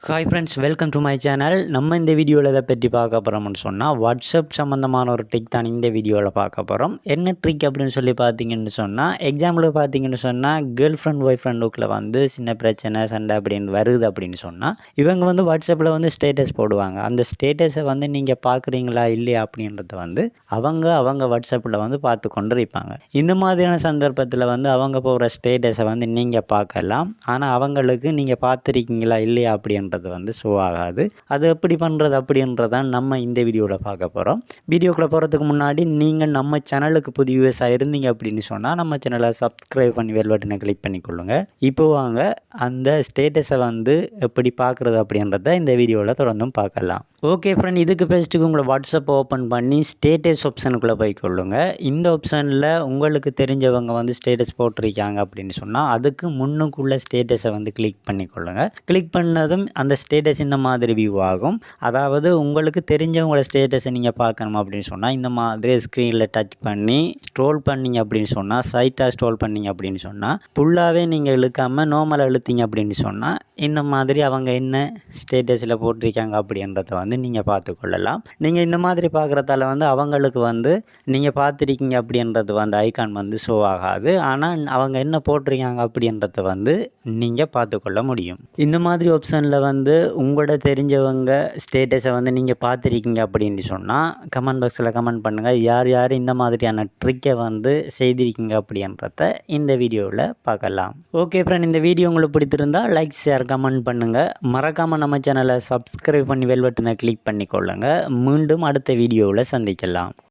Hi friends, welcome to my channel. நம்ம இந்த வீடியோவில் எதை பற்றி பார்க்க போகிறோம்னு சொன்னால், வாட்ஸ்அப் சம்மந்தமான ஒரு ட்ரிக் தான் இந்த வீடியோவில் பார்க்க போகிறோம். என்ன ட்ரிக் அப்படின்னு சொல்லி பார்த்தீங்கன்னு சொன்னால், எக்ஸாம்பிள் பார்த்தீங்கன்னு சொன்னால், கேர்ள் ஃப்ரெண்ட் பாய் ஃப்ரெண்டுக்குள்ளே வந்து சின்ன பிரச்சனை சண்டை அப்படின்னு வருது அப்படின்னு சொன்னால், இவங்க வந்து வாட்ஸ்அப்பில் வந்து ஸ்டேட்டஸ் போடுவாங்க. அந்த ஸ்டேட்டஸை வந்து நீங்கள் பார்க்குறீங்களா இல்லையா அப்படின்றத வந்து அவங்க வாட்ஸ்அப்பில் வந்து பார்த்து கொண்டு இருப்பாங்க. இந்த மாதிரியான சந்தர்ப்பத்தில் வந்து அவங்க போகிற ஸ்டேட்டஸை வந்து நீங்கள் பார்க்கலாம். ஆனால் அவங்களுக்கு நீங்கள் பார்த்துருக்கீங்களா இல்லையா அப்படின்றது வந்து ஷோ ஆகாது. அது எப்படி பண்ணுறது அப்படின்றதான் நம்ம இந்த வீடியோவில் பார்க்க போகிறோம். வீடியோக்குள்ளே போகிறதுக்கு முன்னாடி நீங்கள் நம்ம சேனலுக்கு புதிய வியூவர்ஸாக இருந்தீங்க அப்படின்னு சொன்னால் நம்ம சேனலை சப்ஸ்கிரைப் பண்ணி பெல் பட்டனை கிளிக் பண்ணிக்கொள்ளுங்க. இப்போ வாங்க அந்த ஸ்டேட்டஸை வந்து எப்படி பார்க்குறது அப்படின்றத இந்த வீடியோவில் தொடர்ந்தும் பார்க்கலாம். ஓகே ஃப்ரெண்ட், இதுக்கு ஃபஸ்ட்டுக்கு உங்களை வாட்ஸ்அப் ஓப்பன் பண்ணி ஸ்டேட்டஸ் ஆப்ஷனுக்குள்ளே போய்க்கொள்ளுங்க. இந்த ஆப்ஷனில் உங்களுக்கு தெரிஞ்சவங்க வந்து ஸ்டேட்டஸ் போட்டிருக்காங்க அப்படின்னு சொன்னால் அதுக்கு முன்னுக்குள்ள ஸ்டேட்டஸை வந்து கிளிக் பண்ணிக்கொள்ளுங்க. கிளிக் பண்ணதும் அந்த ஸ்டேட்டஸ் இந்த மாதிரி வியூ ஆகும். அதாவது உங்களுக்கு தெரிஞ்சவங்களோட ஸ்டேட்டஸை நீங்கள் பார்க்கணும் அப்படின்னு சொன்னால் இந்த மாதிரி ஸ்க்ரீனில் டச் பண்ணி ஸ்க்ரோல் பண்ணிங்க அப்படின்னு சொன்னால், சைட்டாக ஸ்க்ரோல் பண்ணிங்க அப்படின்னு சொன்னால், ஃபுல்லாகவே நீங்கள் இழுக்காமல் நார்மலாக இழுத்தீங்க அப்படின்னு சொன்னால் இந்த மாதிரி அவங்க என்ன ஸ்டேட்டஸில் போட்டிருக்காங்க அப்படின்றத வந்து நீங்கள் பார்த்துக்கொள்ளலாம். நீங்கள் இந்த மாதிரி பார்க்குறதால வந்து அவங்களுக்கு வந்து நீங்கள் பார்த்துருக்கீங்க அப்படின்றது வந்து ஐகான் வந்து ஷோ ஆகாது. ஆனால் அவங்க என்ன போட்டிருக்காங்க அப்படின்றத வந்து நீங்கள் பார்த்துக்கொள்ள முடியும். இந்த மாதிரி ஆப்ஷனில் வந்து உங்களோட தெரிஞ்சவங்க ஸ்டேட்டஸை வந்து நீங்கள் பார்த்துருக்கீங்க அப்படின்னு சொன்னால் கமெண்ட் பாக்ஸில் கமெண்ட் பண்ணுங்கள். யார் யார் இந்த மாதிரியான ட்ரிக்கை வந்து செய்திருக்கீங்க அப்படின்றத இந்த வீடியோவில் பார்க்கலாம். ஓகே ஃப்ரெண்ட், இந்த வீடியோ உங்களுக்கு பிடித்திருந்தால் லைக், ஷேர், கமெண்ட் பண்ணுங்கள். மறக்காமல் நம்ம சேனலை சப்ஸ்கிரைப் பண்ணி பெல் பட்டனை கிளிக் பண்ணிக்கொள்ளுங்க. மீண்டும் அடுத்த வீடியோவில் சந்திக்கலாம்.